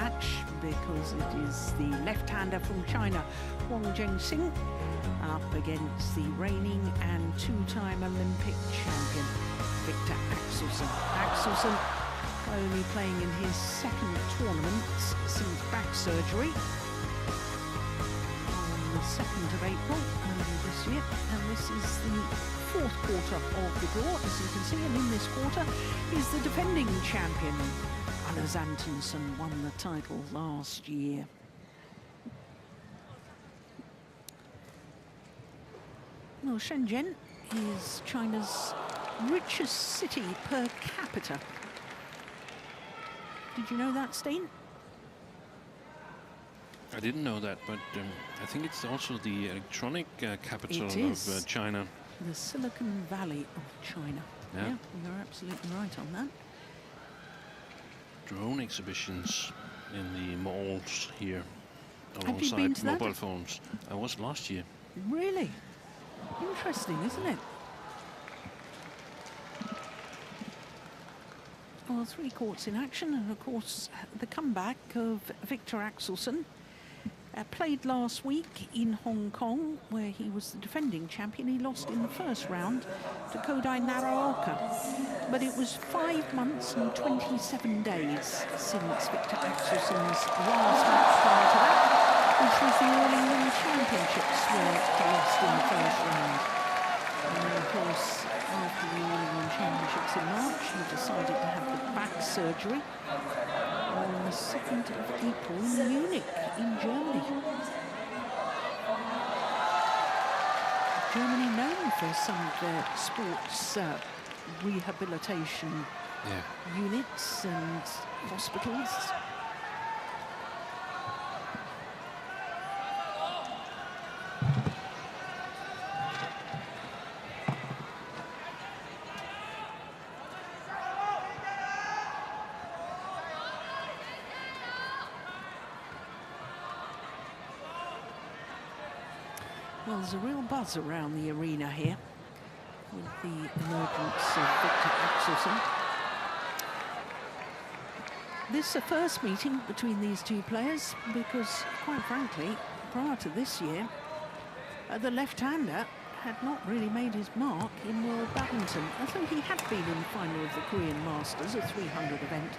match because it is the left-hander from China, Wang Zheng Xing, up against the reigning and two-time Olympic champion, Viktor Axelsen. Axelsen only playing in his second tournament since back surgery on the 2nd of April earlier this year, and this is the fourth quarter of the draw, as you can see, and in this quarter is the defending champion. Axelsen won the title last year. Well, Shenzhen is China's richest city per capita. Did you know that, Steen? I didn't know that, but I think it's also the electronic capital of China. The Silicon Valley of China. Yeah, you're absolutely right on that. Drone exhibitions in the malls here alongside mobile phones. I was last year. Really? Interesting, isn't it? Well, 3 courts in action, and of course the comeback of Viktor Axelsen. Played last week in Hong Kong, where he was the defending champion. He lost in the first round to Kodai Naraoka. But it was 5 months and 27 days since Viktor Axelsen's last match prior to that, which was the All-England Championships, where he lost in the first round. And then, of course, after the All-England Championships in March, he decided to have the back surgery on the 2nd of April in Munich, in Germany. Germany known for some of their sports rehabilitation units and hospitals. Well, there's a real buzz around the arena here with the emergence of Viktor Axelsen. This is the first meeting between these two players because, quite frankly, prior to this year, the left-hander had not really made his mark in world badminton, although he had been in the final of the Korean Masters, a 300 event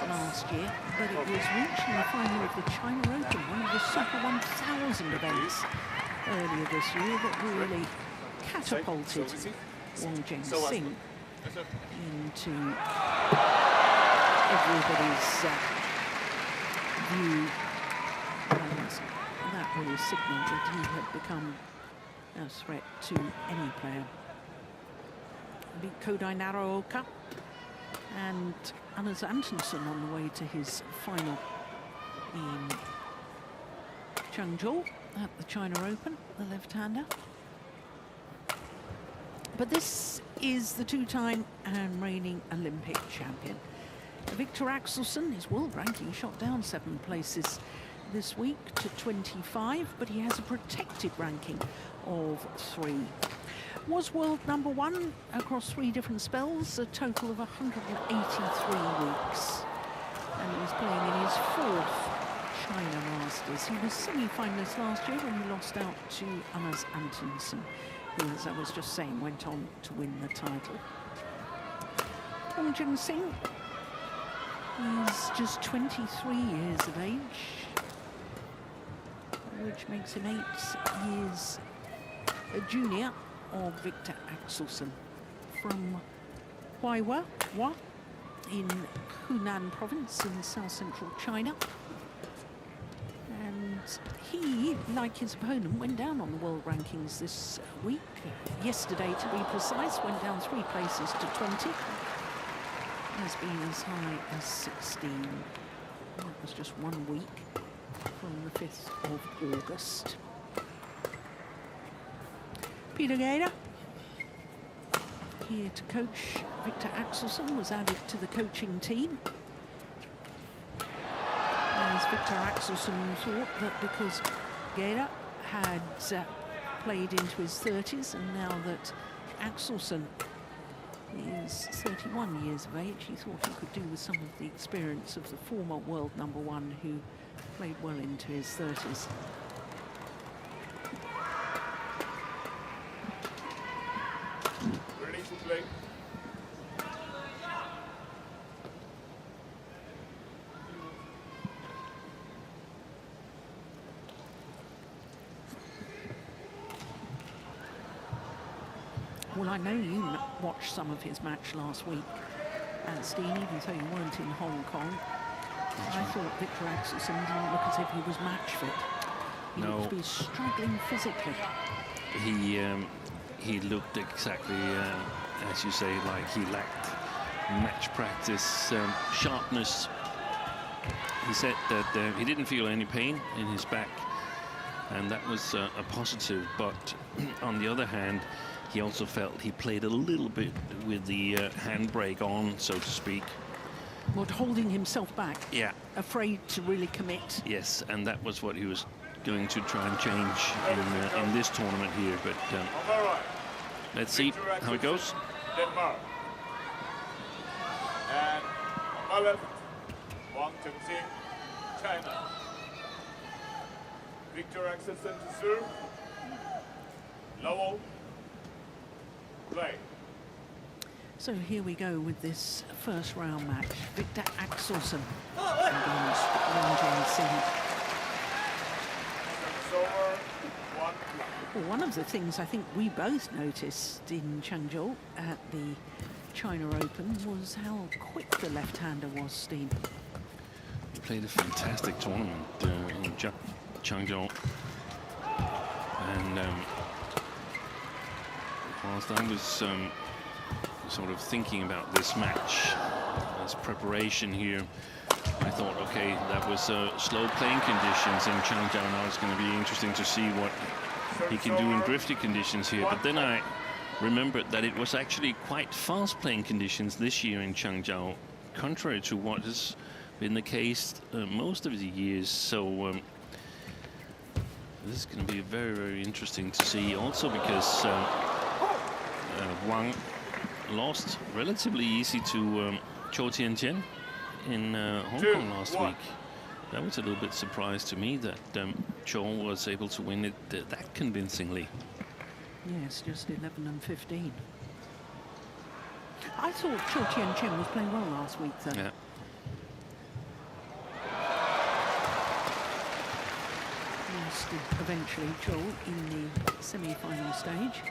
last year, but it was reaching the final of the China Open, one of the Super 1000 events earlier this year, that really catapulted Wang Zheng Xing into everybody's view, and that really signalled that he had become a threat to any player. Beat Kodai Naraoka and Axelsen on the way to his final in Changzhou at the China Open, the left-hander. But this is the two-time and reigning Olympic champion. Viktor Axelsen, his world ranking shot down 7 places this week to 25, but he has a protected ranking of 3. Was world #1 across 3 different spells, a total of 183 weeks. And he's playing in his 4th China Masters. He was semi-finalist last year when he lost out to Axelsen, who, as I was just saying, went on to win the title. Wang Zheng Xing is just 23 years of age, which makes him 8 years a junior of Viktor Axelsen, from Huaiwa in Hunan province in south-central China. And he, like his opponent, went down on the world rankings this week. Yesterday, to be precise, went down 3 places to 20. Has been as high as 16. That was just 1 week from the 5th of August. Peter Gader, here to coach Viktor Axelsen, was added to the coaching team. As Viktor Axelsen thought that because Gader had played into his 30s, and now that Axelsen He is 31 years of age. He thought he could do with some of the experience of the former world #1 who played well into his 30s. Ready to play. Well, I know you watched some of his match last week, Steen, even though you weren't in Hong Kong. I thought Viktor Axelsen didn't look as if he was match fit. He looked to be struggling physically. He looked exactly, as you say, like he lacked match practice, sharpness. He said that he didn't feel any pain in his back, and that was a positive. But on the other hand, he also felt he played a little bit with the handbrake on, so to speak. What, holding himself back? Yeah. Afraid to really commit? Yes, and that was what he was going to try and change in this tournament here. But let's see how it goes. Denmark. And on my left, Wang Zheng Xing, China. Viktor Axelsen to serve. Lowell. Play. So here we go with this first round match. Viktor Axelsen against Wang Zheng Xing. Well, one of the things I think we both noticed in Changzhou at the China Open was how quick the left-hander was, Steen. He played a fantastic tournament in Changzhou. And whilst I was sort of thinking about this match as preparation here, I thought, okay, that was slow playing conditions in Changzhou. Now it's going to be interesting to see what he can do in drifty conditions here. But then I remembered that it was actually quite fast playing conditions this year in Changzhou, contrary to what has been the case most of the years. So this is going to be very, very interesting to see. Also because Wang lost relatively easy to Chou Tiantian in Hong Kong last week. That was a little bit surprise to me that Chou was able to win it that convincingly. Yes, just 11 and 15. I thought Chou Tiantian was playing well last week, though. Yeah. Lost eventually Chou in the semi-final stage.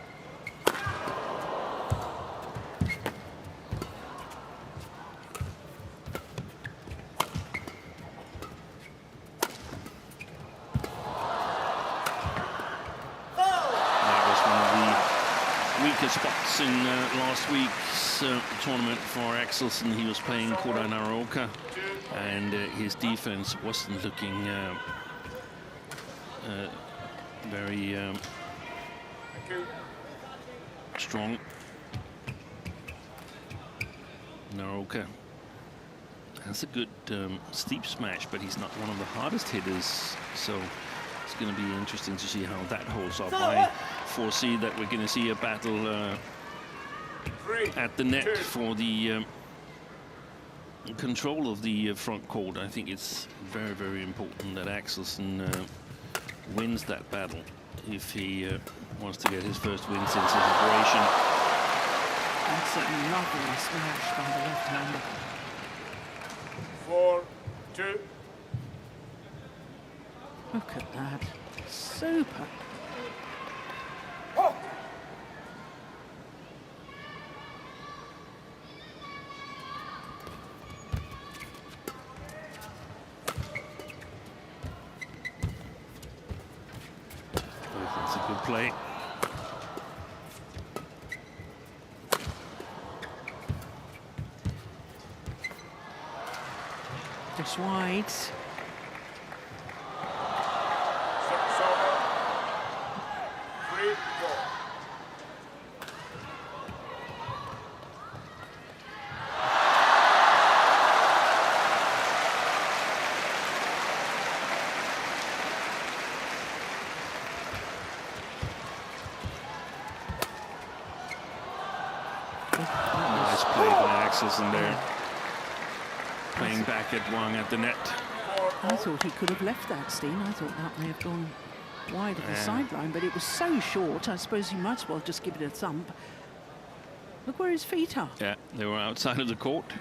Spots in last week's tournament for Axelsen. He was playing Koda Naroka, and his defense wasn't looking very strong. Naroka has a good steep smash, but he's not one of the hardest hitters, so it's going to be interesting to see how that holds up. I foresee that we're going to see a battle at the net for the control of the front court. I think it's very, very important that Axelsen wins that battle if he wants to get his first win since his operation. That's a lovely smash by the left-hander. 4-2. Look at that. Super. That's a good play. Just wide. Axelsen there, playing back at Wang at the net. I thought he could have left that, Steen. I thought that may have gone wide of the sideline, but it was so short, I suppose you might as well just give it a thump. Look where his feet are. Yeah, they were outside of the court.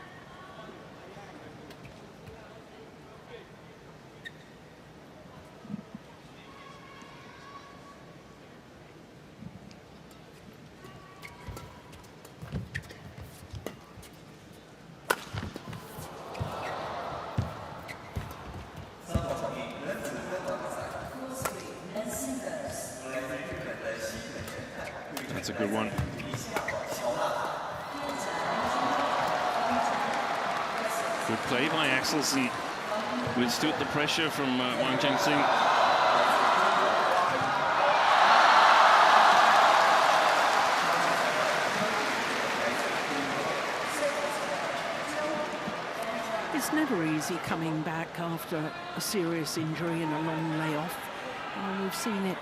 That's a good one. Good play by Axelsen. Withstood the pressure from Wang Zheng Xing. It's never easy coming back after a serious injury and a long layoff. We've seen it.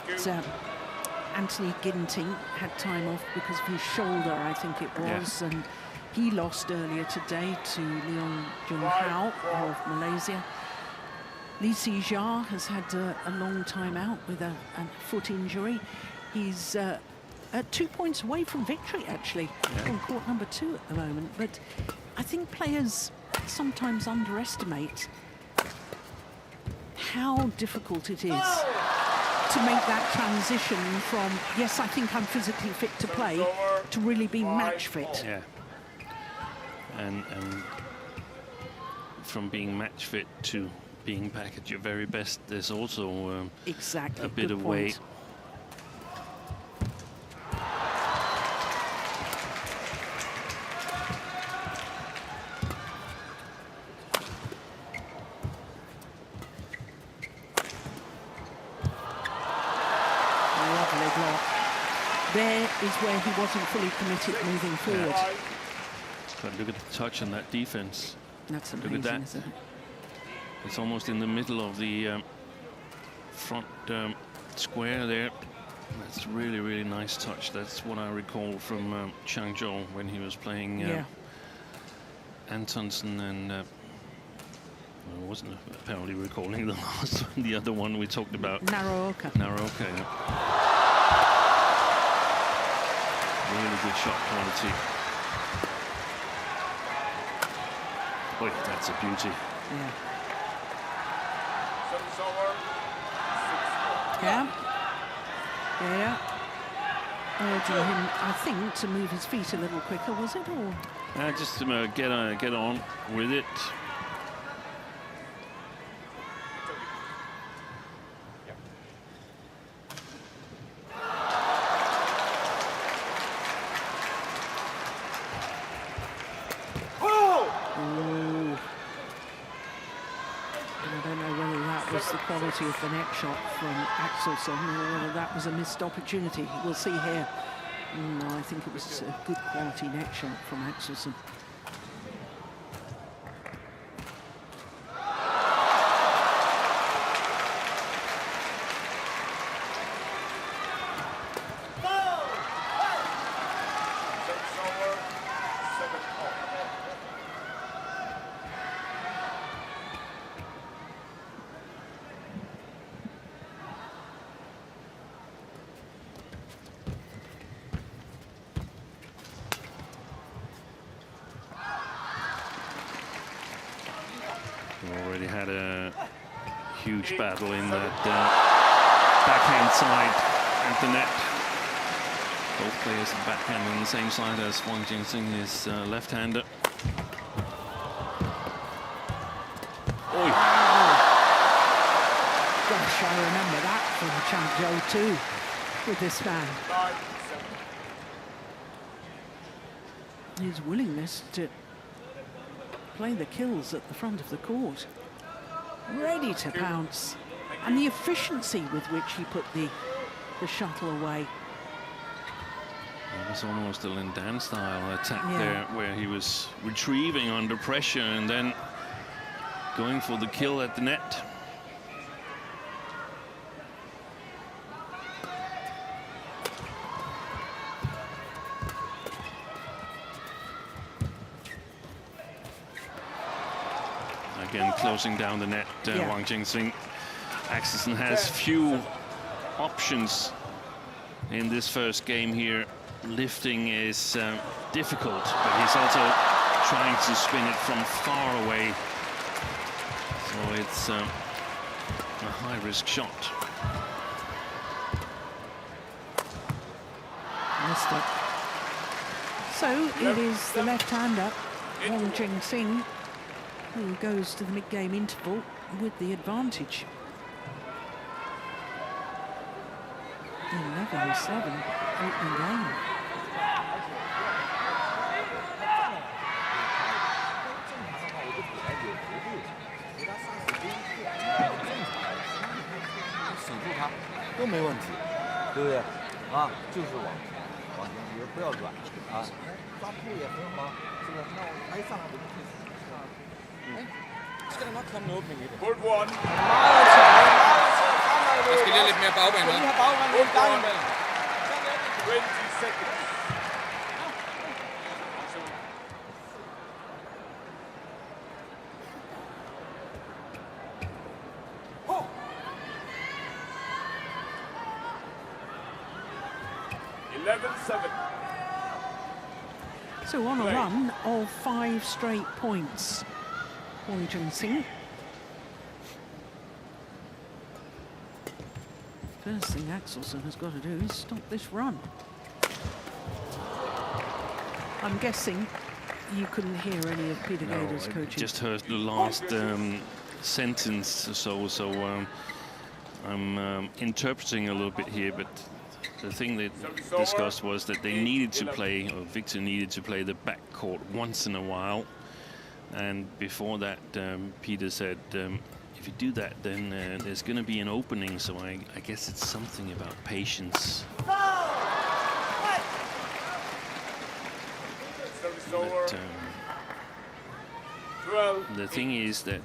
Anthony Ginting had time off because of his shoulder, I think it was, and he lost earlier today to Leong Jun Hao of Malaysia. Lee Si-ja has had a long time out with a foot injury. He's 2 points away from victory, actually, on court number 2 at the moment. But I think players sometimes underestimate how difficult it is to make that transition from, yes, I think I'm physically fit to play, to really be match fit. Yeah. And from being match fit to being back at your very best, there's also exactly a bit of weight. Lovely block. There is where he wasn't fully committed moving forward. But look at the touch on that defense. That's amazing, look at that. isn't it? It's almost in the middle of the front square there. That's really, really nice touch. That's what I recall from Changzhou when he was playing Antonsen, and I wasn't apparently recalling the last one, the other one we talked about. Naraoka. Naraoka, yeah. Really good shot quality. Boy, that's a beauty. Yeah. Service over. 6-4. Yeah. Urging him, I think, to move his feet a little quicker, was it? Or Just to get on with it. the quality of the neck shot from Axelsen, or whether that was a missed opportunity. We'll see here. No, I think it was a good quality neck shot from Axelsen. Already had a huge battle in that backhand side at the net. Both players are backhand on the same side as Wang Zheng Xing, his left-hander. Oi. Gosh, I remember that from Changzhou too, with this man. His willingness to play the kills at the front of the court, ready to pounce, and the efficiency with which he put the shuttle away. It was almost a Lindan style attack there, where he was retrieving under pressure and then going for the kill at the net. again, closing down the net. Wang Zheng Xing. Axelsen has few options in this first game here. Lifting is difficult, but he's also trying to spin it from far away. So it's a high-risk shot. Missed it. So it is the left-hander, Wang Zheng Xing, who goes to the mid-game interval with the advantage. 11-7 opening game. Good one. Der skal lige lidt mere bagben med. 20 seconds. So on a run of 5 straight points, Wang Zheng Xing. First thing Axelsen has got to do is stop this run. I'm guessing you couldn't hear any of Peter Gader's coaching. Just heard the last sentence or so. I'm interpreting a little bit here, but the thing they discussed was that they needed to play, or Viktor needed to play the backcourt once in a while. And before that, Peter said, if you do that, then there's going to be an opening. So I guess it's something about patience. But, the thing is that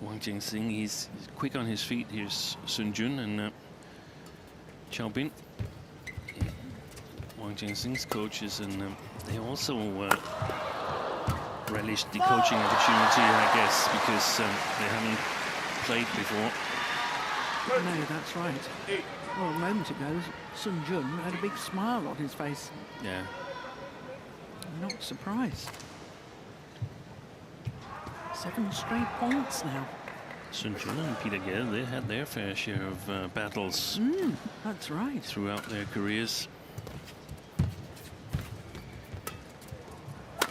Wang Zheng Xing, he's quick on his feet. Here's Sun Jun and Xiaobin, Wang Zheng Xing's coaches, and they also relished the coaching opportunity, I guess, because they haven't played before. No, that's right. Well, a moment ago, Sun Jun had a big smile on his face. Yeah. I'm not surprised. 7 straight points now. Sun Jun and Peter Gader, they had their fair share of battles. That's right. Throughout their careers. Good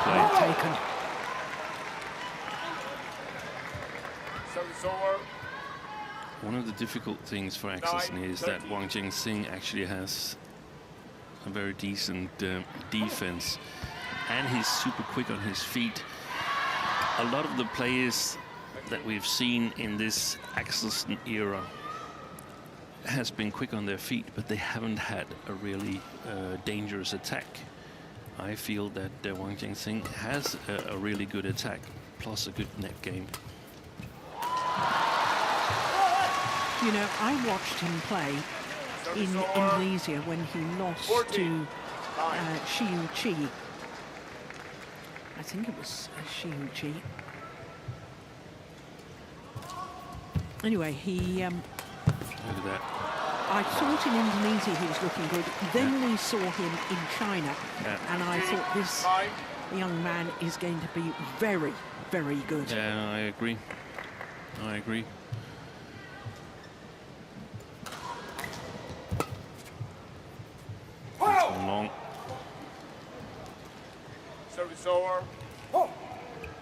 play. Well taken. Service over. One of the difficult things for Axelsen is that Wang Zheng Xing actually has a very decent defense, and he's super quick on his feet. A lot of the players that we've seen in this Axelsen era has been quick on their feet, but they haven't had a really dangerous attack. I feel that Wang Zheng Xing has a really good attack, plus a good net game. You know, I watched him play in Indonesia when he lost to Xiu Qi. I think it was Xiu Qi. Anyway, he... Look at that. I thought in Indonesia he was looking good. Then we saw him in China, and I thought this young man is going to be very, very good. Yeah, I agree. I agree. Long. Service over.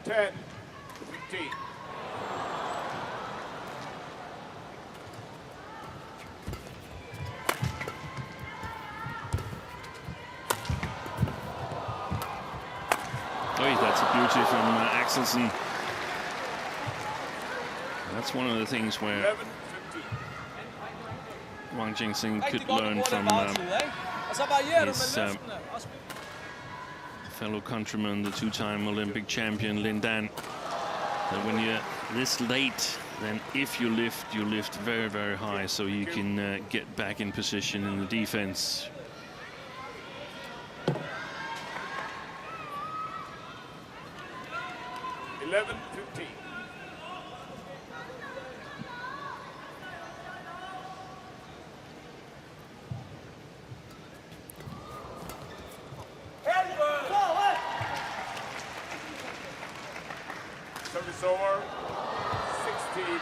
10, 15. Oh, that's a beauty from Axelsen. That's one of the things where 11, 15. Wang Zheng Xing could learn from his fellow countryman, the 2-time Olympic champion Lin Dan. That when you're this late, then if you lift very, very high, so you can get back in position in the defense. 15. Service over. 16, 11.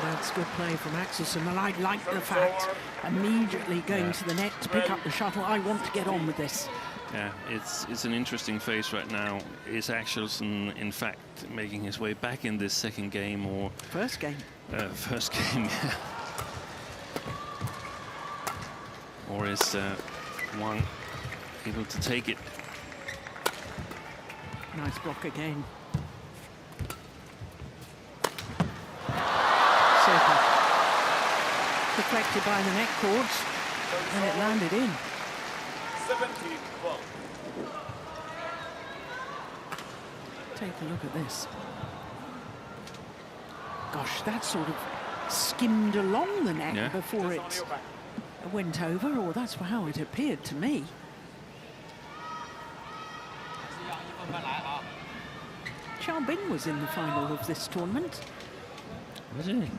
That's good play from Axelsen, and I like the fact immediately going to the net to pick up the shuttle. I want to get on with this. Yeah, it's an interesting phase right now. Is Axelsen, in fact, making his way back in this second game or First game? First game, yeah. Or is Wang able to take it? Nice block again. Super. Deflected by the net cords, and it landed in. 17, 12. Take a look at this. Gosh, that sort of skimmed along the net before it went over, or that's how it appeared to me. Xiao Bing was in the final of this tournament. Was he?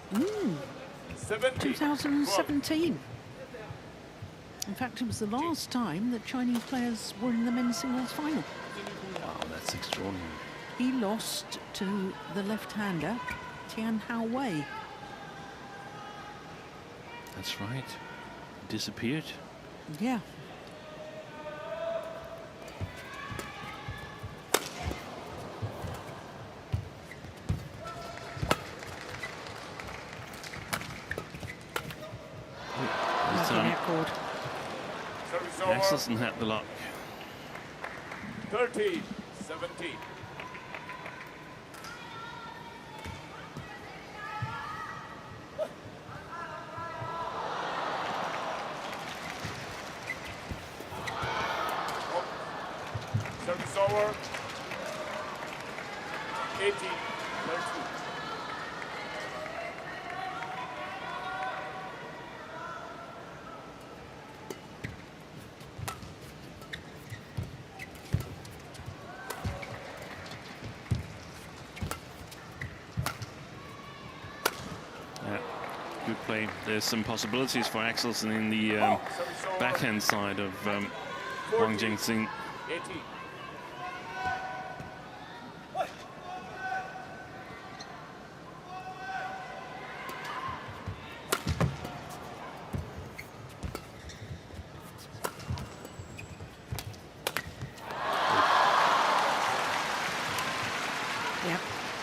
2017. In fact, it was the last time that Chinese players were in the men's singles final. Wow, that's extraordinary. He lost to the left-hander, Tian Hao Wei. That's right. Disappeared. Yeah. Axelsen had the luck. 13, 17. Service over. 18, 13. Good play. There's some possibilities for Axelsen in the backhand side of Wang Zheng Xing. 18.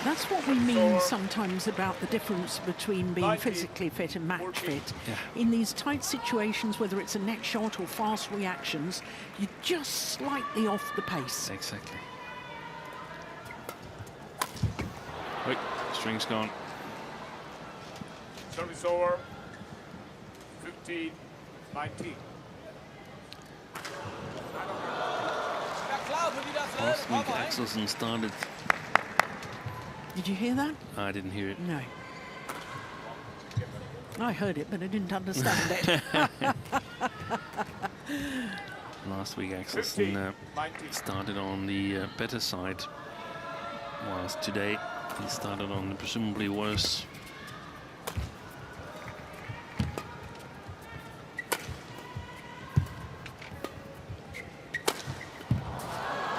That's what we mean sometimes about the difference between being physically fit and match fit. In these tight situations, whether it's a net shot or fast reactions, you're just slightly off the pace. Exactly. Wait, string's gone. Service over. 15, 19. Last week Axelsen started. Did you hear that? I didn't hear it. No. I heard it, but I didn't understand it. Last week Axelsen started on the better side, whilst today he started on the presumably worse.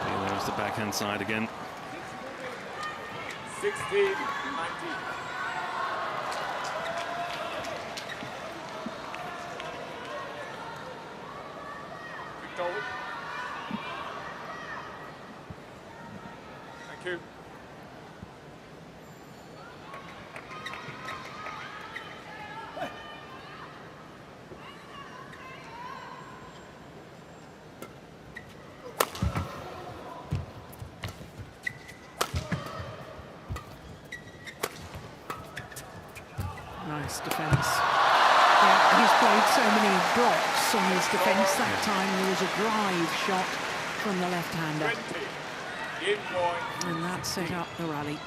Okay, there's the backhand side again. 16, 19. Victor. Thank you. Nice defence. Yeah, he's played so many blocks on his defence. That time there was a drive shot from the left-hander. 20. Game point. And that set up the rally.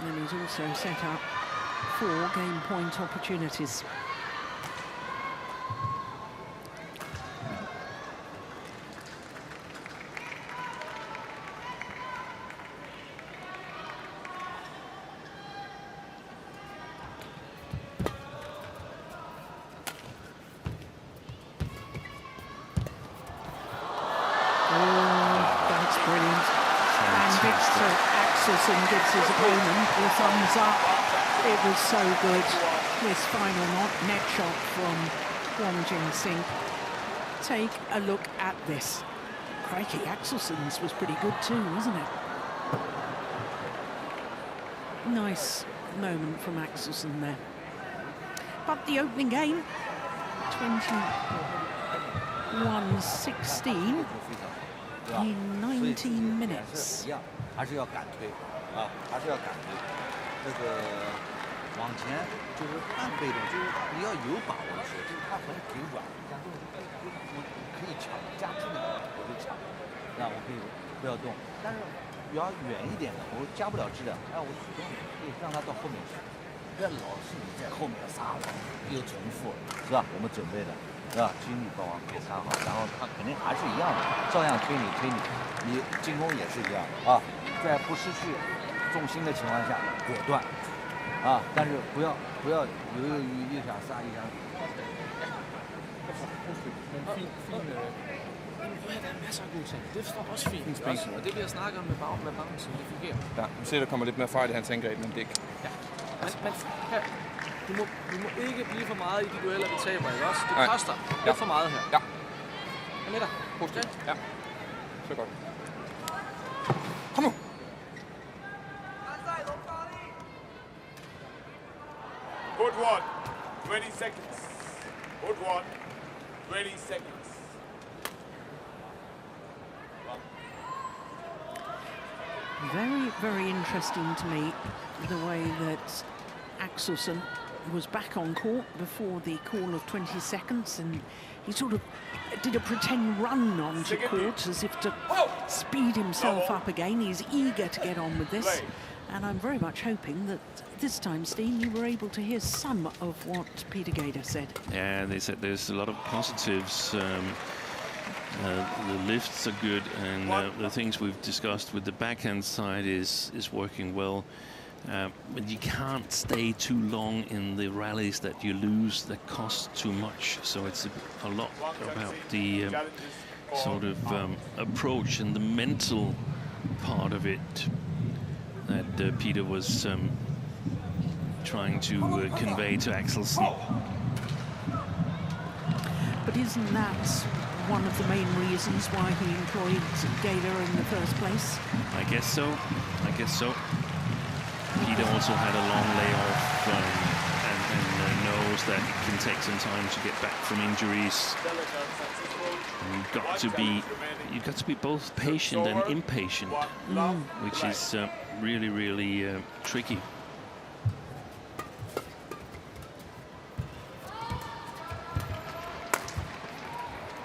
And he's also set up 4 game point opportunities. Viktor Axelsen gives his opponent the thumbs up. It was so good. This final net shot from Wang Zheng Xing. Take a look at this. Crikey, Axelsen's was pretty good too, wasn't it? Nice moment from Axelsen there. But the opening game, 21-16 in 19 minutes. 还是要敢推啊，还是要敢推。这个往前就是半被动，就是你要有把握的时候，就是他很给软，像这种我可以抢，加质的我就抢，那我可以不要动。但是比较远一点的，我加不了质量，哎，我主动可以让他到后面去，不要老是你在后面撒网又重复，是吧？我们准备的。 是吧？精力把网给杀好，然后他肯定还是一样的，照样推你，你进攻也是一样啊，在不失去重心的情况下果断啊，但是不要犹豫，一想杀一想。Der er masser af gode ting. Det står også fint. Og det vi har snakket om med bouncen, det fungerer. Ja, vi ser, der kommer lidt mere fart i hans angreb, men det ikke. Ja. Men her, vi må ikke blive for meget i de dueller, vi taber, ikke også? Det koster lidt for meget her. Ja. Er med dig? Positivt. Ja. Så godt. Kom nu! Good one. 20 seconds. Good one. 20 seconds. Very, very interesting to me the way that Axelsen was back on court before the call of 20 seconds, and he sort of did a pretend run onto court as if to speed himself up again. He's eager to get on with this, and I'm very much hoping that this time, Steen, you were able to hear some of what Peter Gader said. Yeah, they said there's a lot of positives. The lifts are good, and the things we've discussed with the backhand side is working well. But you can't stay too long in the rallies that you lose that cost too much. So it's a lot about the sort of approach and the mental part of it that Peter was trying to convey to Axelsen. But isn't that one of the main reasons why he employed Gader in the first place? I guess so. I guess so. Peter also had a long layoff and knows that it can take some time to get back from injuries. And you've got to be both patient and impatient, which is really, really tricky.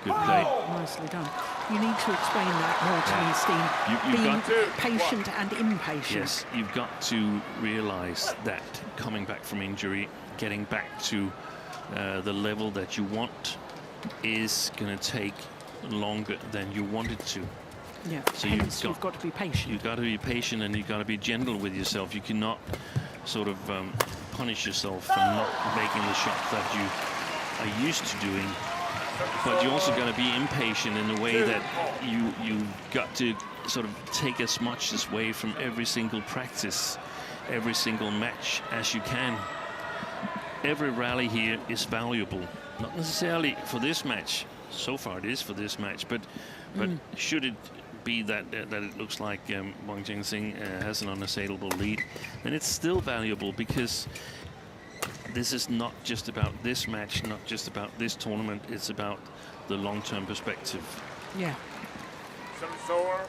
Good play. Nicely done. You need to explain that more to me, Steen. Being patient and impatient. Yes, you've got to realize that coming back from injury, getting back to the level that you want is going to take longer than you wanted to. Yeah, so you've got to be patient. You've got to be patient, and you've got to be gentle with yourself. You cannot sort of punish yourself for not making the shot that you are used to doing. But you also got to be impatient in the way that you've got to sort of take as much as away from every single practice, every single match as you can. Every rally here is valuable, not necessarily for this match. So far it is for this match, but should it be that it looks like Wang Zheng Xing has an unassailable lead, then it's still valuable, because this is not just about this match, not just about this tournament, it's about the long-term perspective. Yeah. Some sore.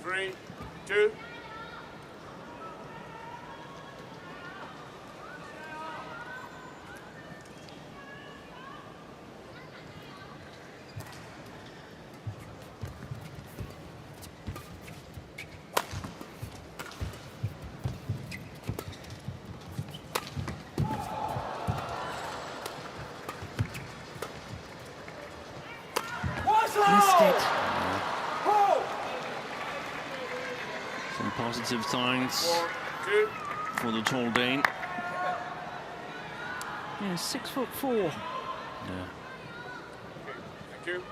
3, 2. Missed it. Some positive signs 4-2. for the tall Dane. Yeah, 6'4". Yeah. Thank you.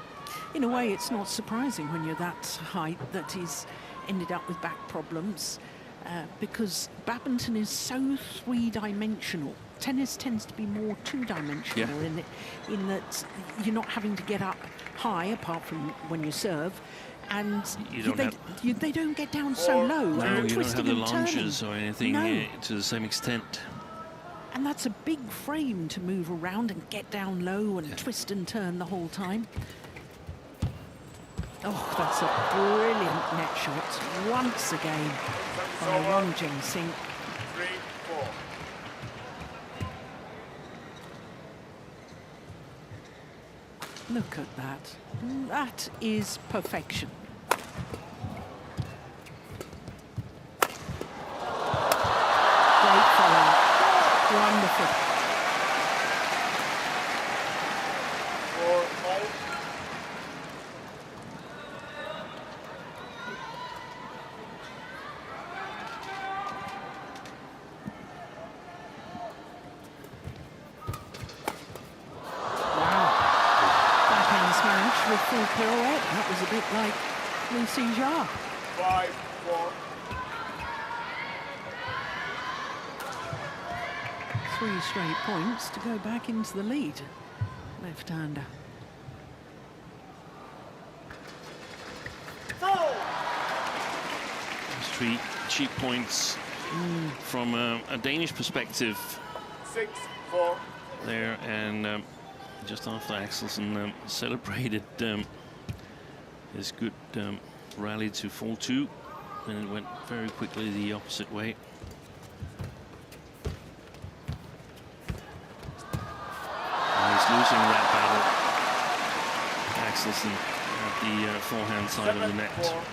In a way, it's not surprising when you're that height that he's ended up with back problems, because badminton is so three-dimensional. Tennis tends to be more two-dimensional in that you're not having to get up high, apart from when you serve, and they don't get down so low. No, and you don't have the and turning. lunges or anything to the same extent. And that's a big frame to move around and get down low and twist and turn the whole time. Oh, that's a brilliant net shot once again by Wang Zheng Xing. 3-4. Look at that. That is perfection. Great follow. Wonderful. 4-5. With full pirouette. That was a bit like Lucy Jarre. 5-4. 3 straight points to go back into the lead. Left-hander. There's 3 cheap points from a Danish perspective 6-4. there, and just after Axelsen celebrated his good rally to 4-2, and it went very quickly the opposite way. And he's losing that battle, Axelsen, at the forehand side of the net. 7-4.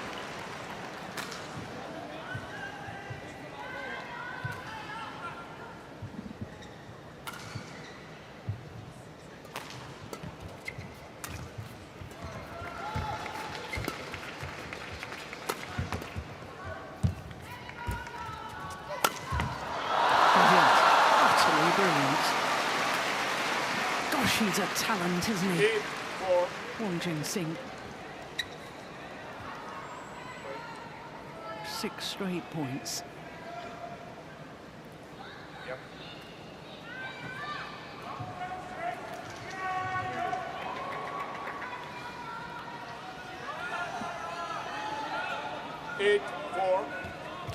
He's a talent, isn't he? 8-4. Wang Zheng Xing. 6 straight points. Yep.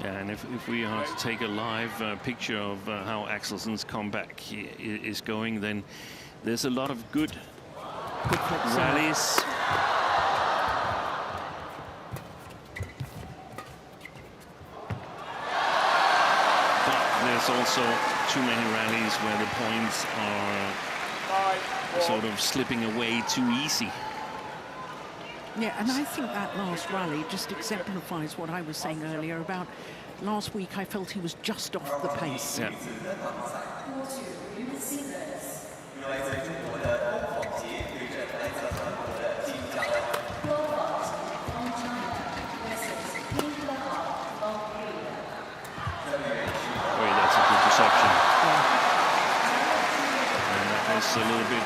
And if we are to take a live picture of how Axelsen's comeback is going, then there's a lot of good rallies. But there's also too many rallies where the points are sort of slipping away too easy. Yeah, and I think that last rally just exemplifies what I was saying earlier about last week. I felt he was just off the pace. Yeah. That's a good reception. And that was a little bit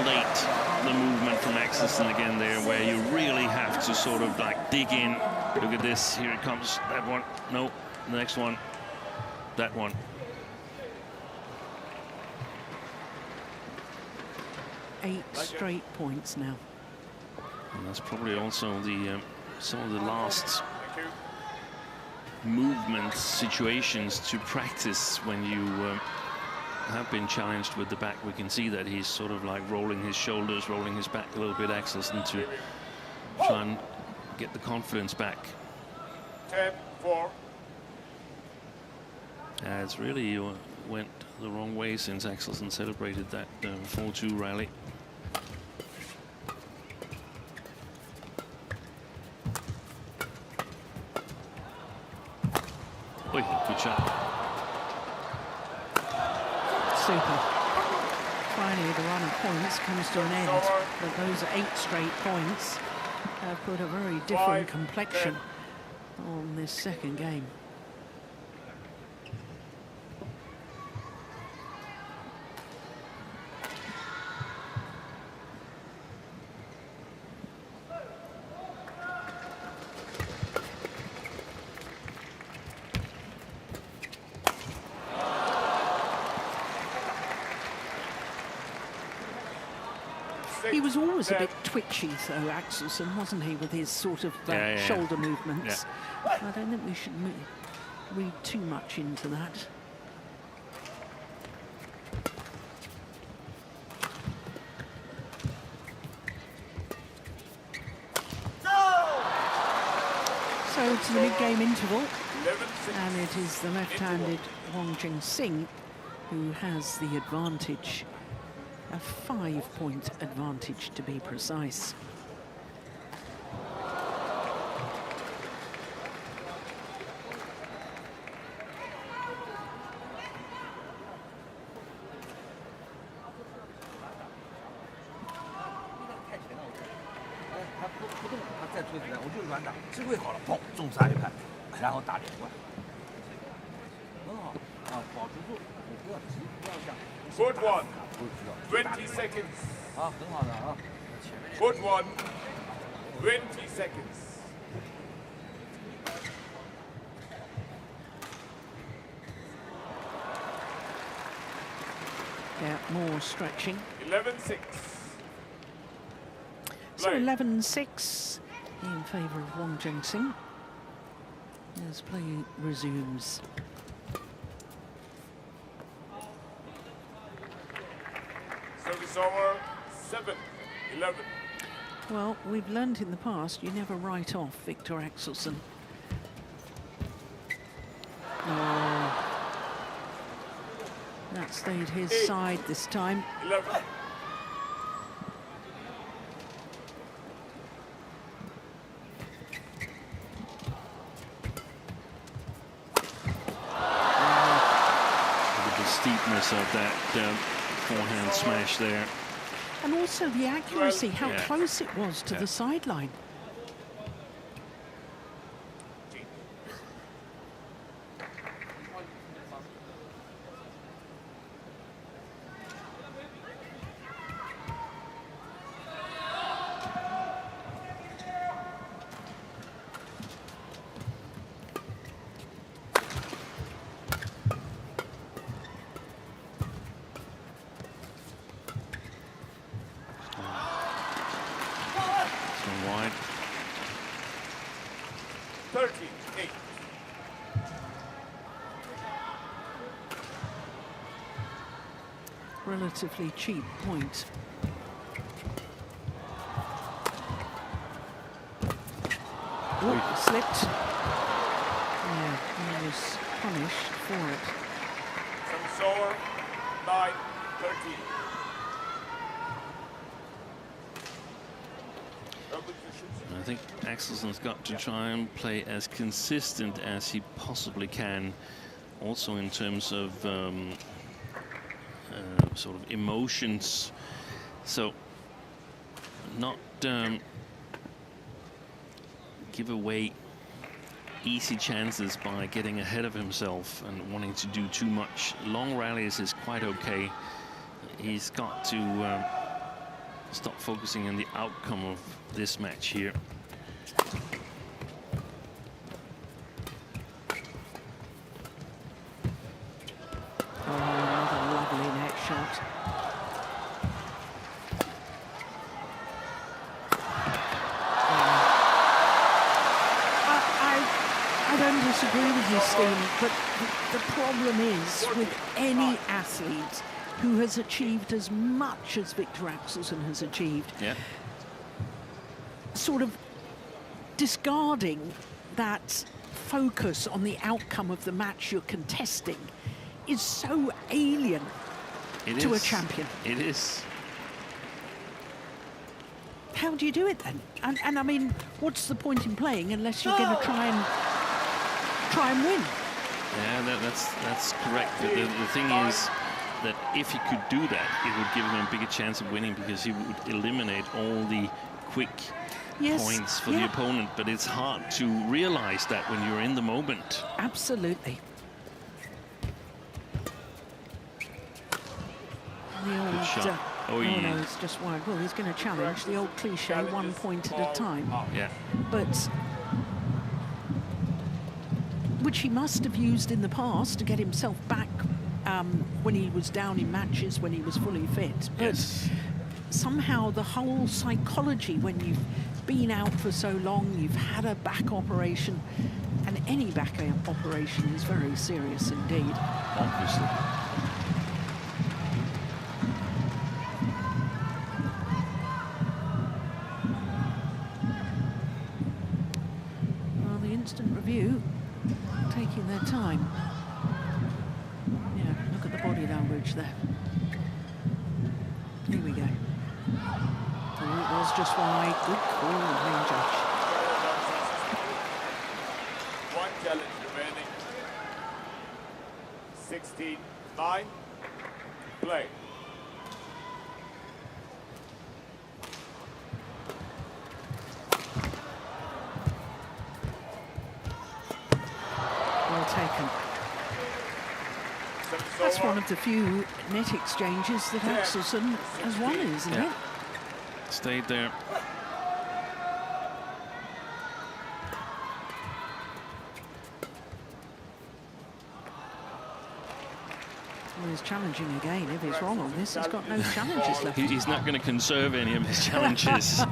late, the movement from Axelsen again there, where you really have to sort of like dig in. Look at this, here it comes, that one, no, the next one, that one. Eight straight points now. And that's probably also the some of the last movement situations to practice when you have been challenged with the back. We can see that he's sort of like rolling his shoulders, rolling his back a little bit, Axelsen, to try and get the confidence back. 10-4. It's really went the wrong way since Axelsen celebrated that 4-2 rally. Good shot. Super. Finally the run of points comes to an end. But those 8 straight points have put a very different complexion on this second game. He was always a bit twitchy, though, Axelsen, wasn't he, with his sort of shoulder movements. I don't think we should read too much into that. So to the mid-game interval, and it is the left-handed Wang Zheng Xing who has the advantage. A 5-point advantage, to be precise. Good one. 20 seconds. Good one. 20 seconds. Yeah, more stretching. 11-6. So 11-6 in favour of Wang Zheng Xing as play resumes. Service over. 7-11. Well, we've learned in the past you never write off Viktor Axelsen. Oh, that stayed his side this time. 11. With the steepness of that forehand smash there. And also the accuracy, how close it was to the sideline. Wide. 13-8. Relatively cheap point. Oh, slipped. Yeah, he was punished for it. Service over. 9-13. I think Axelsen's got to try and play as consistent as he possibly can, also in terms of sort of emotions. So not give away easy chances by getting ahead of himself and wanting to do too much. Long rallies is quite okay. He's got to stop focusing on the outcome of this match here. Oh, another lovely net shot. I don't disagree with you, Steve, but the problem is with any athlete who has achieved as much as Viktor Axelsen has achieved, sort of discarding that focus on the outcome of the match you're contesting is so alien to a champion. It is. How do you do it then? And I mean, what's the point in playing unless you're going to try and win? Yeah, that's correct. The thing is, that if he could do that, it would give him a bigger chance of winning, because he would eliminate all the quick points for the opponent. But it's hard to realize that when you're in the moment. Absolutely. The old, Good shot. no, it's just wide. Well, he's going to challenge the old cliche, 1 point at a time. Yeah. But which he must have used in the past to get himself back when he was down in matches, when he was fully fit. But somehow the whole psychology, when you've been out for so long, you've had a back operation, and any back operation is very serious indeed. Obviously. Well, the instant review taking their time. Yeah, look at the body language there. Here we go. Oh, it was just wide. Good call, main judge. One challenge remaining. 16-9. Play. Well taken. That's one of the few net exchanges that Axelsen has won, isn't it? Stayed there. Well, he's challenging again. If he's wrong on this, he's got no challenges left. He's not going to conserve any of his challenges.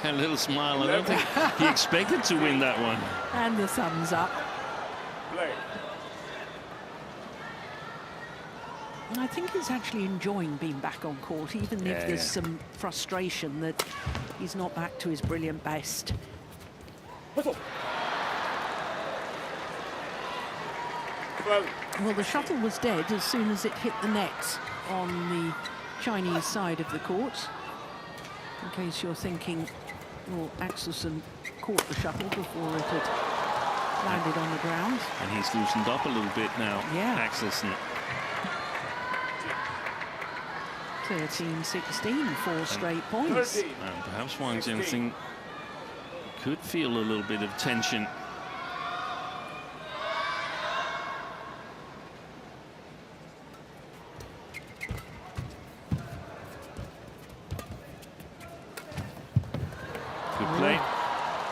A little smile. I don't think he expected to win that one. And the thumbs up. Play. And I think he's actually enjoying being back on court, even if there's some frustration that he's not back to his brilliant best. Well, the shuttle was dead as soon as it hit the net on the Chinese side of the court. In case you're thinking, well, Axelsen caught the shuttle before it had landed on the ground. And he's loosened up a little bit now, Axelsen. 13-16, 4 straight points. And perhaps Wang Zheng Xing could feel a little bit of tension.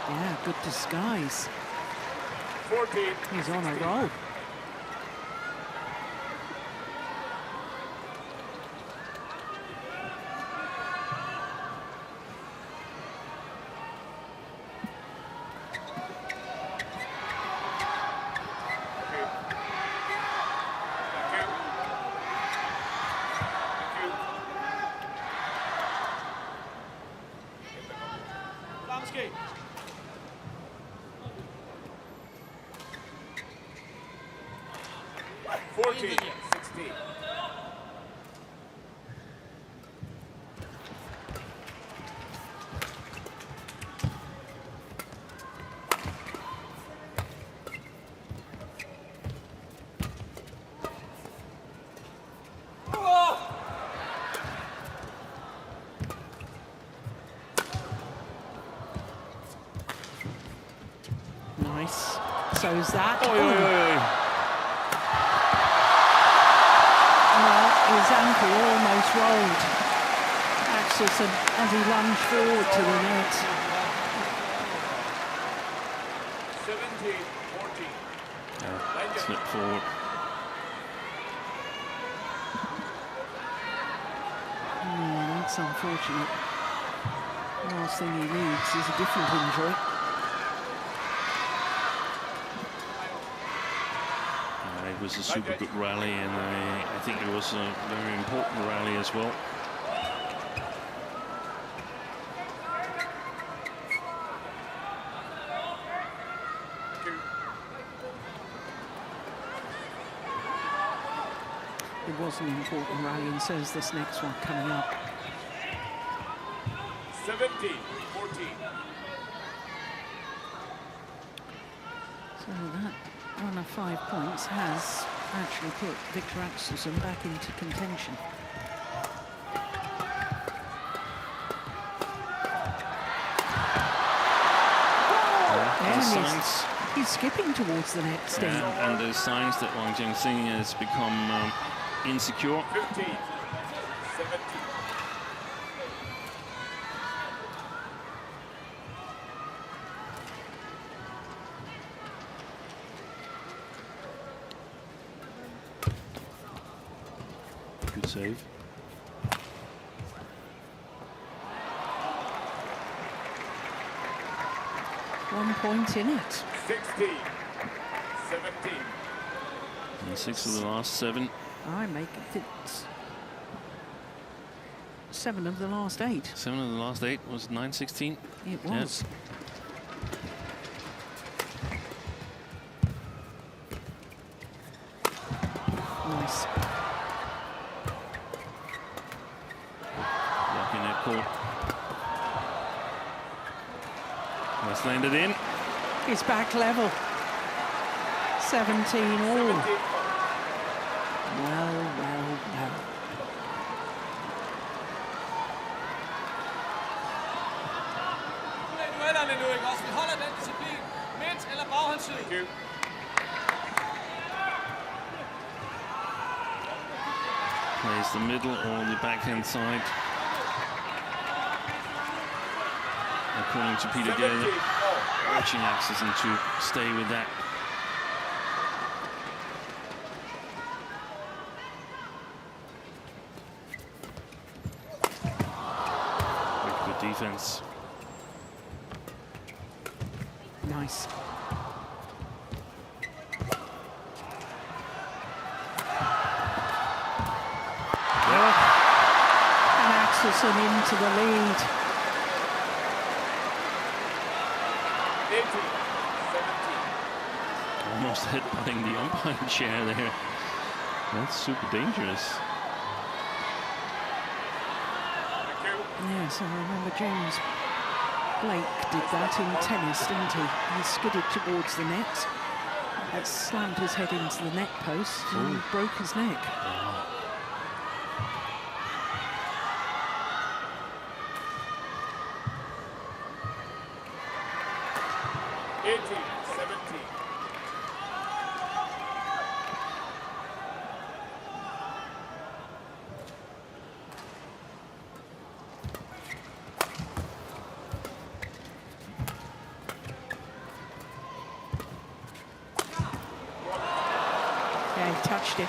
Yeah, good disguise. 14. He's on a roll. Nice. So's that. Well, his ankle almost rolled. Axelsen as he lunged forward to the net. 17-14. Slip forward. That's unfortunate. The last thing he needs is a different injury. It was a super good rally, and I think it was a very important rally as well. It was an important rally, and so is this next one coming up. 17-14. So that run of 5 points has actually put Viktor Axelsen back into contention. Signs. He's skipping towards the net, Steve. And there's signs that Wang Zheng Xing has become insecure. 15-17. Good save. One point in it. 16-17. And 6 of the last 7. I make it 7 of the last 8. 7 of the last 8 was 9-16. It was. Nice. Lucky net call. That's landed in. It's back level. 17 all. Well, well, well. Duellerne nu, ikke også? Vi holder den disciplin. Midt eller baghåndsside. Thank you. Plays the middle or the backhand side. According to Peter Gale, watching Axelsen to stay with that. Very good defense. Nice. And Axelsen into the lead. 18-17. Almost headbutting the umpire chair there. That's super dangerous. Thank you. Yes, I remember James Blake did that in tennis, didn't he? He skidded towards the net, had slammed his head into the net post and broke his neck. 18-17. Yeah, he touched it.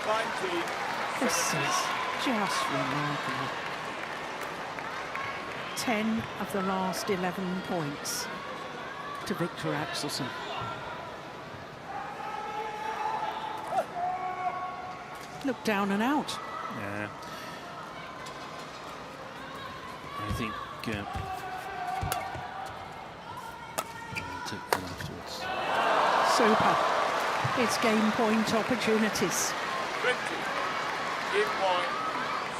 19. This is just remarkable. 10 of the last 11 points to Viktor Axelsen. Look down and out. Yeah. I think I'll take that afterwards. Super. It's game point opportunities. 20. Game point.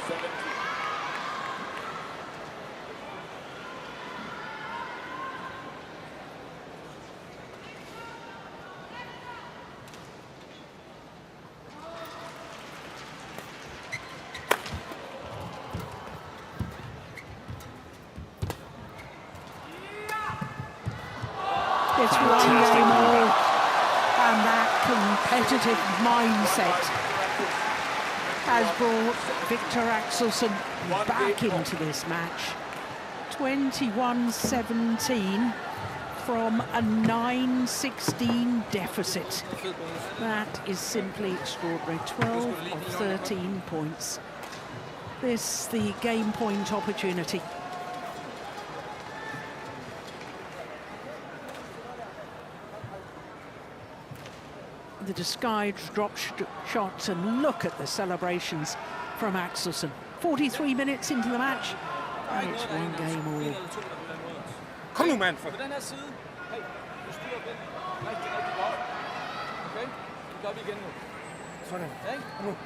17. It's one game all, and that competitive mindset has brought Viktor Axelsen back into this match. 21-17 from a 9-16 deficit. That is simply extraordinary. 12 of 13 points. This, the game point opportunity. The disguised drop shots, and look at the celebrations from Axelsen. 43 minutes into the match, and it's one game all. Kom nu, mand. På den her side. Hey, du styrer den rigtig, rigtig godt. Okay, det gør vi igen nu. Sådan. Ja, ikke? Kom nu.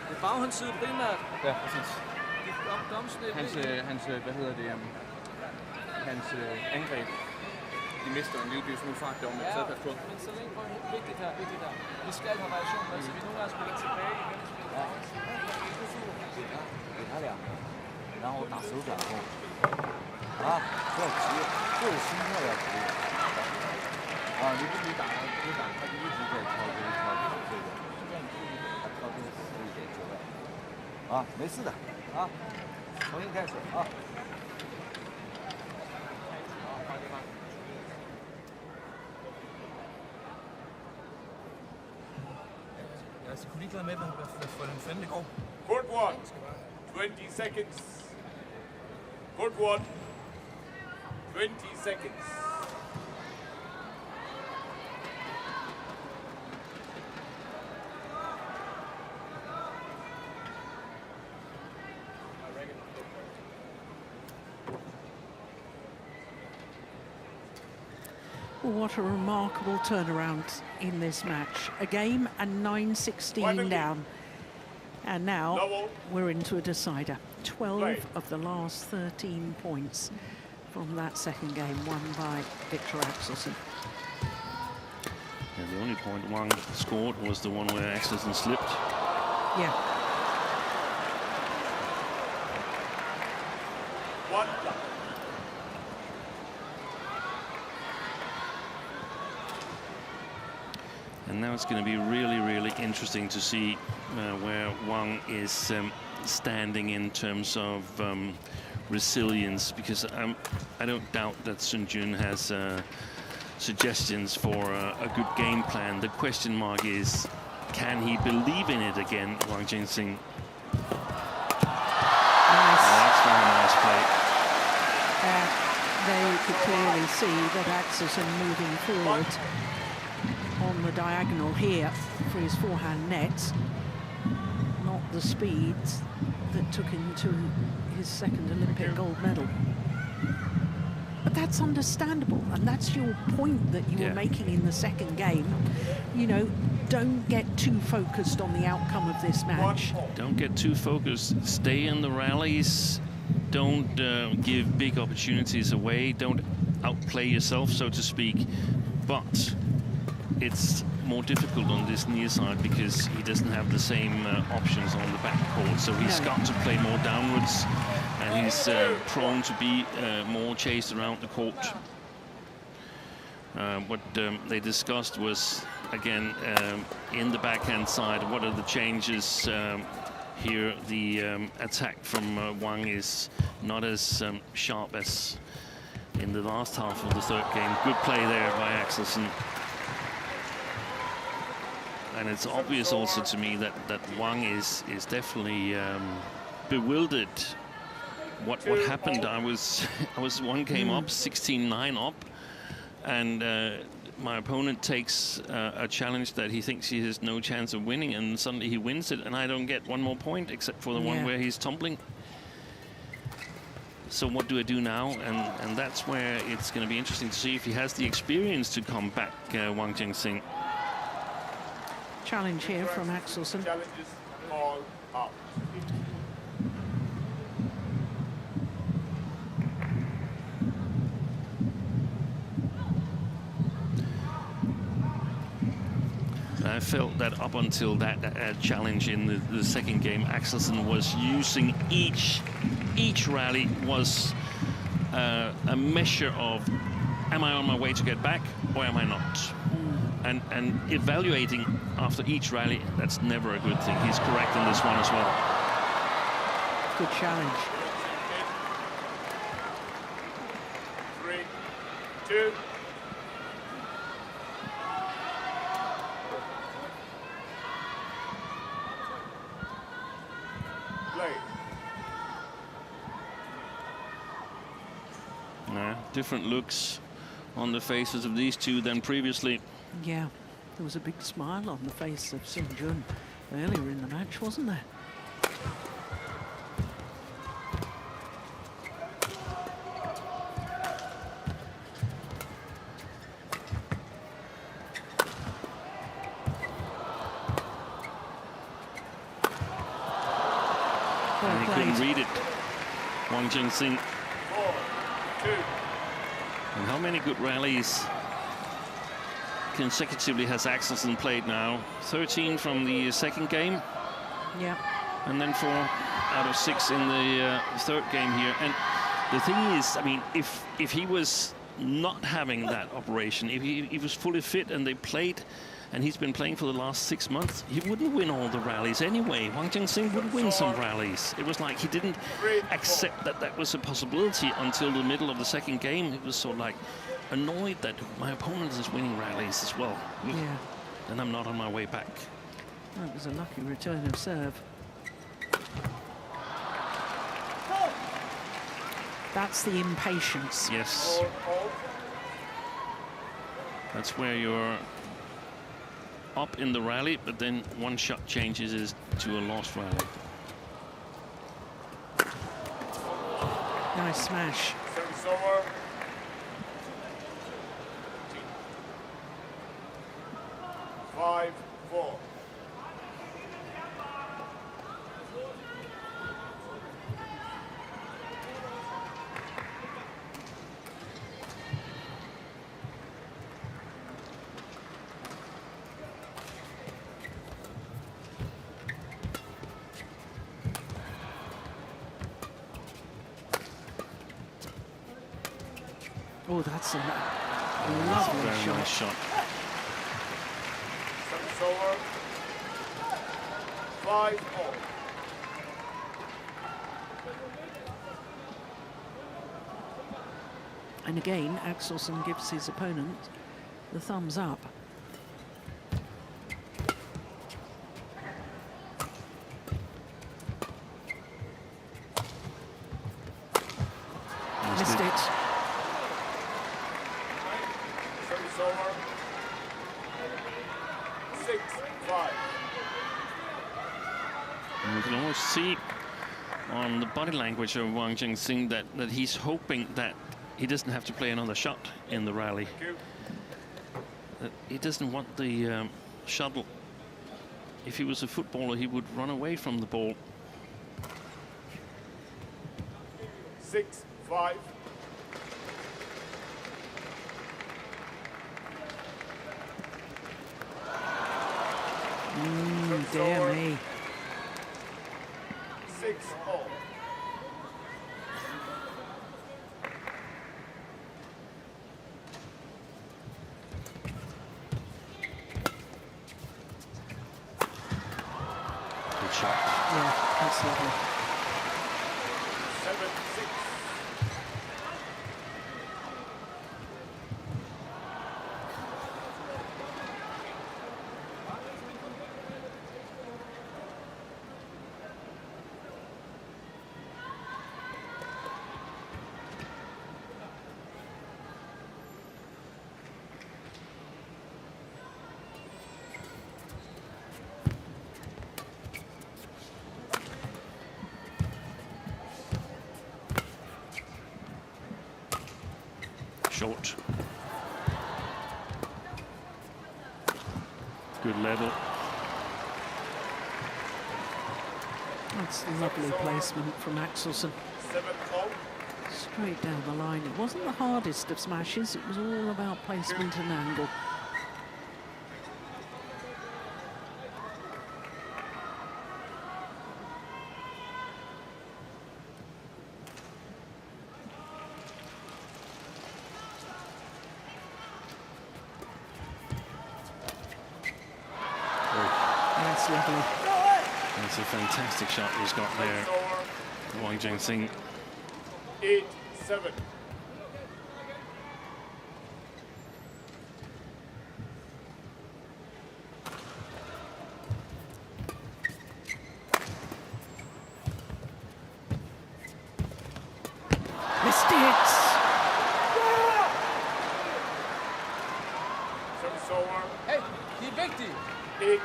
Det er baghåndsside primært. Ja, præcis. Domsnit. Hans hvad hedder det, hans angreb, de mister en lille smule fart derovre med tredje på. Men så længe vigtigt her. Vi skal have variation med, så vi nogle gange spiller tilbage igen. 给他俩，然后打手掌后，啊，不要急，就是心跳要足。啊，你打，他就一直在跳这个，现在你注意他跳这个速度一点就了。啊，没事的，啊，重新开始啊。Jeg er ligeglad med, hvad den fanden det går. Court 1, 20 seconds. Court 1, 20 seconds. What a remarkable turnaround in this match. A game and 9-16 down. And now we're into a decider. 12 of the last 13 points from that second game won by Viktor Axelsen. Yeah, the only point Wang scored was the one where Axelsen slipped. Yeah. One. And now it's going to be really, really interesting to see where Wang is standing in terms of resilience, because I don't doubt that Sun Jun has suggestions for a good game plan. The question mark is, can he believe in it again, Wang Zheng Xing? Nice. Oh, that's very nice play. They could clearly see that Axelsen moving forward on the diagonal here for his forehand net, not the speed that took him to his second Olympic gold medal. But that's understandable, and that's your point that you were making in the second game. You know, don't get too focused on the outcome of this match. Don't get too focused. Stay in the rallies. Don't give big opportunities away. Don't outplay yourself, so to speak. But it's more difficult on this near side because he doesn't have the same options on the back court. So he's got to play more downwards, and he's prone to be more chased around the court. What they discussed was, again, in the backhand side, what are the changes here? The attack from Wang is not as sharp as in the last half of the third game. Good play there by Axelsen. And it's obvious also to me that Wang is definitely bewildered. What happened? I was one game up, 16-9 up, and my opponent takes a challenge that he thinks he has no chance of winning, and suddenly he wins it, and I don't get one more point except for the one where he's tumbling. So what do I do now? And that's where it's going to be interesting to see if he has the experience to come back, Wang Zheng Xing. Challenge here from Axelsen. Challenges all out. I felt that up until that challenge in the second game, Axelsen was using each rally was a measure of, am I on my way to get back or am I not? And evaluating after each rally, that's never a good thing. He's correct in this one as well. Good challenge. 3, 2. Different looks on the faces of these two than previously. Yeah, there was a big smile on the face of Sun Jun earlier in the match, wasn't there? couldn't read it. Wang Zheng Xing. 4-2. And how many good rallies consecutively has Axelsen played now? 13 from the second game. Yeah. And then 4 out of 6 in the third game here. And the thing is, I mean, if he was not having that operation, if he was fully fit and they played, and he's been playing for the last 6 months, he wouldn't win all the rallies anyway. Wang Zheng Xing would win some rallies. It was like he didn't accept that that was a possibility until the middle of the second game. He was so like annoyed that my opponent is winning rallies as well. Yeah. And I'm not on my way back. That was a lucky return of serve. That's the impatience. Yes. That's where you're up in the rally, but then one shot changes it to a lost rally. Nice smash. Service over. 5-4. Oh, that's a lovely Very shot. nice shot. Service over. 5-4. And again, Axelsen gives his opponent the thumbs up. Missed it. Service over. 6-5. And we can almost see on the body language of Wang Zheng Xing that he's hoping that he doesn't have to play another shot in the rally. That he doesn't want the shuttle. If he was a footballer, he would run away from the ball. 6-5. Dear me. 6-4. Good shot. Yeah, that's lovely. 7-6. Short. Good level. That's lovely placement from Axelsen. 7-4. Straight down the line. It wasn't the hardest of smashes. It was all about placement and angle. That's lovely. That's a fantastic shot he's got there. Wang Zheng Xing. 8-7. Missed it. Service over. Hey, det er vigtigt. 8-4.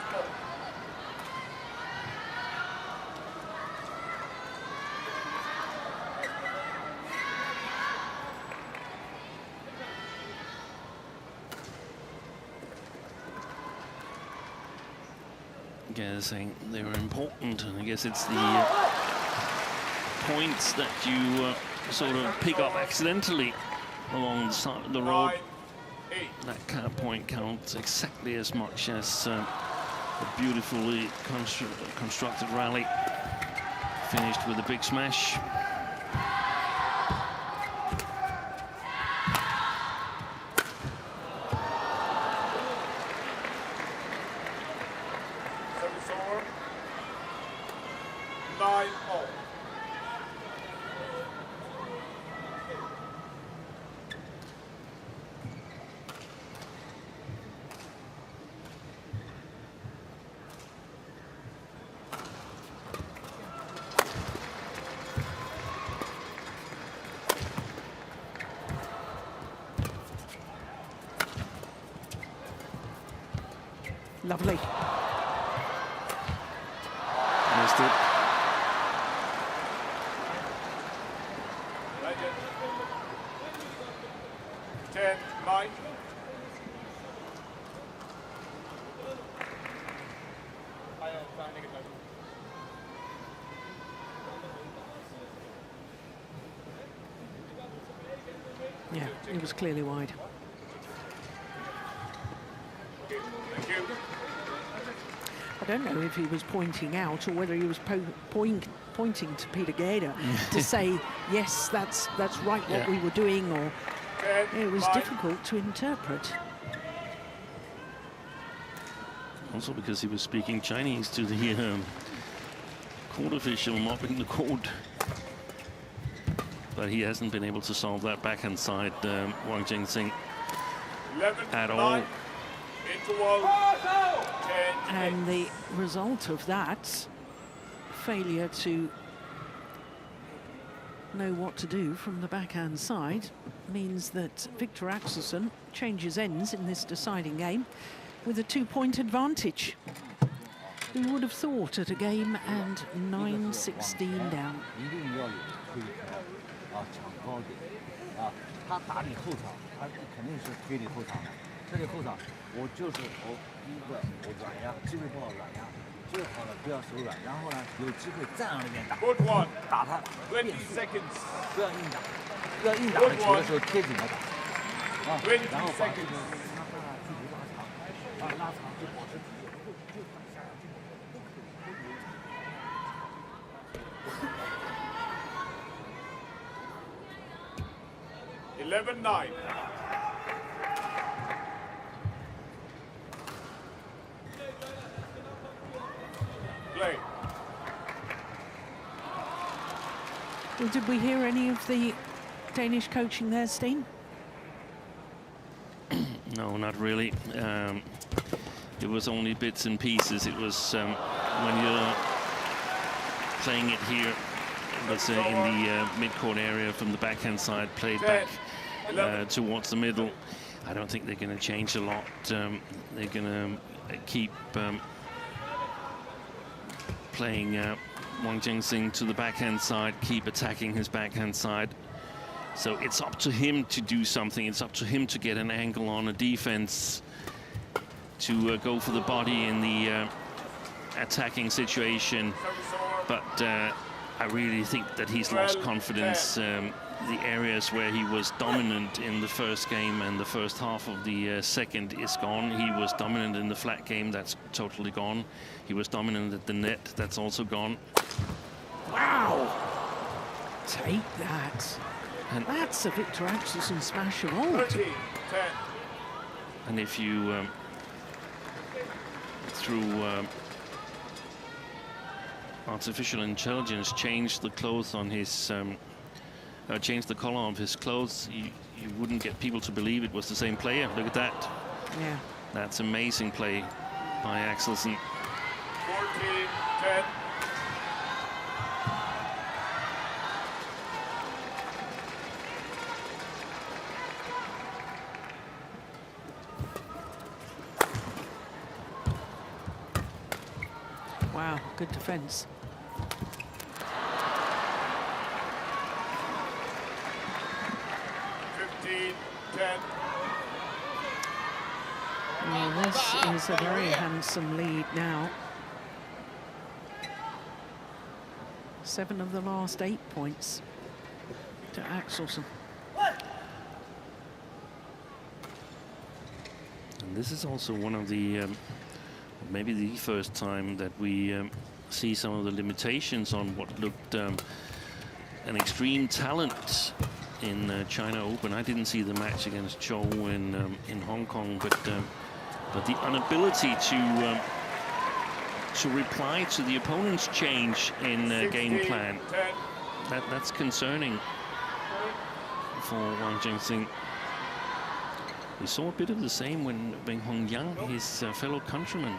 Guessing they were important, and I guess it's the points that you sort of pick up accidentally along the side of the road. That point counts exactly as much as a beautifully constructed rally finished with a big smash. Service over. 9-all. Lovely. Missed it. Legend. 10-9. Yeah, it was clearly wide. Thank you. I don't know if he was pointing out or whether he was pointing to Peter Gader to say, yes, that's right what we were doing, or it was difficult to interpret. Also because he was speaking Chinese to the court official mopping the court. But he hasn't been able to solve that backhand side, Wang Zheng Xing, at all. And the result of that, failure to know what to do from the backhand side, means that Viktor Axelsen changes ends in this deciding game with a 2-point advantage. Who would have thought at a game and 9-16 down? 我就是我第一个我软压，机会不好软压，最好了不要手软，然后呢有机会再往那边打， Good one. 打他 20 变速， seconds. 不要硬打，要硬打的球的时候贴紧了打，啊，然后把这个拉大距离拉长，啊拉长就保持体力，就打下来就都可以。 11-9. Play. Well, did we hear any of the Danish coaching there, Steen? No, not really. It was only bits and pieces. It was when you're playing it here, it was in the mid-court area from the backhand side, played back towards the middle. I don't think they're going to change a lot. They're going to keep playing Wang Zheng Xing to the backhand side, keep attacking his backhand side. So it's up to him to do something. It's up to him to get an angle on a defense, to go for the body in the attacking situation. But I really think that he's lost confidence. The areas where he was dominant in the first game and the first half of the second is gone. He was dominant in the flat game. That's totally gone. He was dominant at the net. That's also gone. Wow! Take that. And that's a Viktor Axelsen smash of all. 13-10. And if you through artificial intelligence change the clothes on his change the color of his clothes, you wouldn't get people to believe it was the same player. Look at that. Yeah. That's amazing play by Axelsen. 14-10. Wow, good defense. Well, this is a very handsome lead now. 7 of the last 8 points to Axelsen. And this is also one of the, maybe the first time that we see some of the limitations on what looked an extreme talent in China Open. I didn't see the match against Chou in Hong Kong, but the inability to reply to the opponent's change in game plan, that's concerning for Wang Zheng Xing. We saw a bit of the same when Weng Hongyang, his fellow countryman,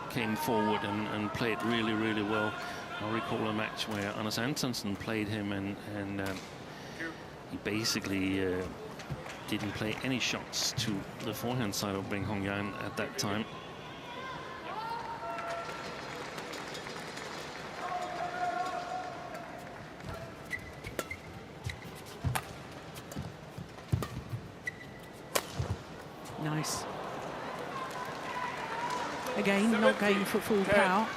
came forward and played really, really well. I recall a match where Anders Antonsen played him, and he basically didn't play any shots to the forehand side of Weng Hongyang at that time. Nice. Again, not going for full power,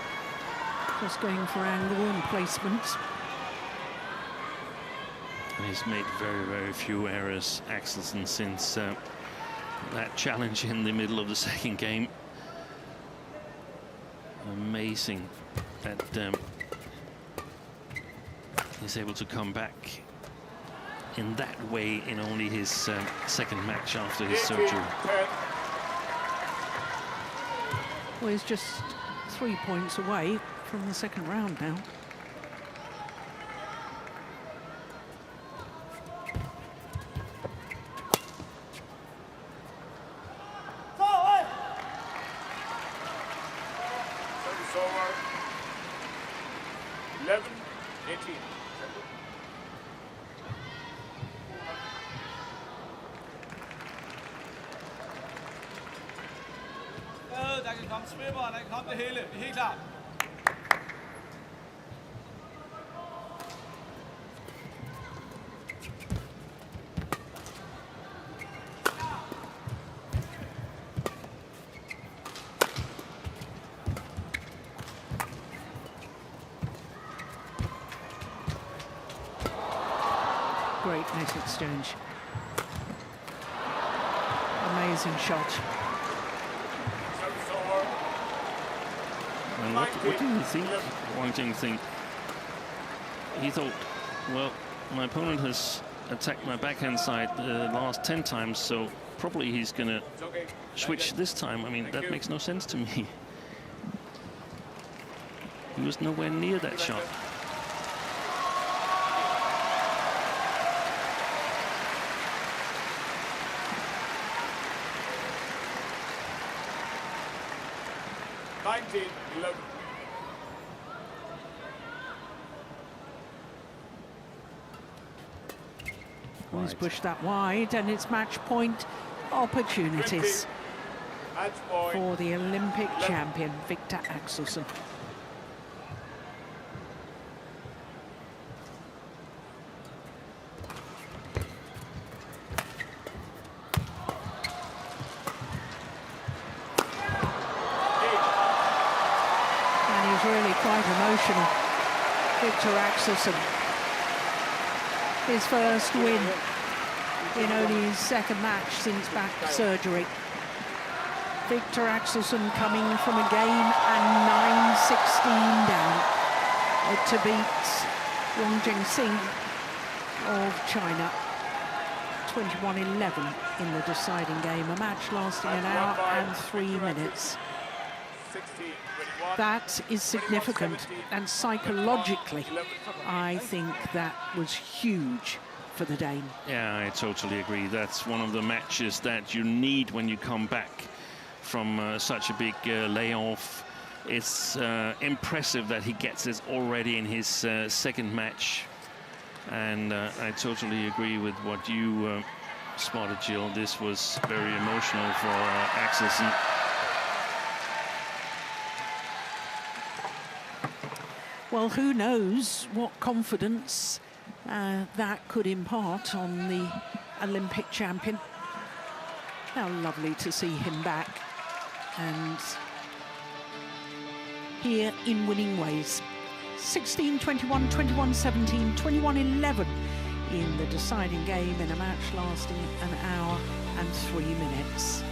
just going for angle and placement. He's made very, very few errors, Axelsen, since that challenge in the middle of the second game. Amazing that he's able to come back in that way in only his second match after his surgery. Well, he's just 3 points away from the second round now. Service over. 11-18. Der kan komme svipper, der kan komme det hele. Vi er helt klar. Great net exchange. Amazing shot. And what do you think, Wang Zheng Xing? He thought, well, my opponent has attacked my backhand side the last 10 times, so probably he's going to switch this time. I mean, that makes no sense to me. He was nowhere near that shot. He's pushed that wide, and it's match point opportunities for the Olympic champion, Viktor Axelsen. And he's really quite emotional. Viktor Axelsen. His first win in only his second match since back surgery. Viktor Axelsen coming from a game and 9-16 down to beat Wang Zheng Xing of China 21-11 in the deciding game, a match lasting an hour and 3 minutes. That is significant, and psychologically, I think that was huge for the Dane. Yeah, I totally agree. That's one of the matches that you need when you come back from such a big layoff. It's impressive that he gets this already in his second match. And I totally agree with what you spotted, Jill. This was very emotional for Axelsen. Well, who knows what confidence that could impart on the Olympic champion. How lovely to see him back and here in winning ways. 16-21, 21-17, 21-11 in the deciding game in a match lasting an hour and 3 minutes.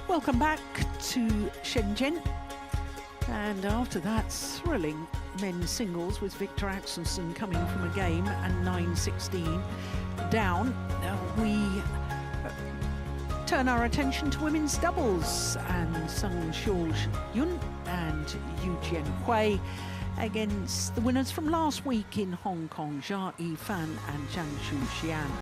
Welcome back to Shenzhen, and after that thrilling men's singles with Viktor Axelsen coming from a game and 9-16 down, we turn our attention to women's doubles, and Sung Shul Yun and Yu Jian Hui against the winners from last week in Hong Kong, Jia Yifan and Zhang Shuxian.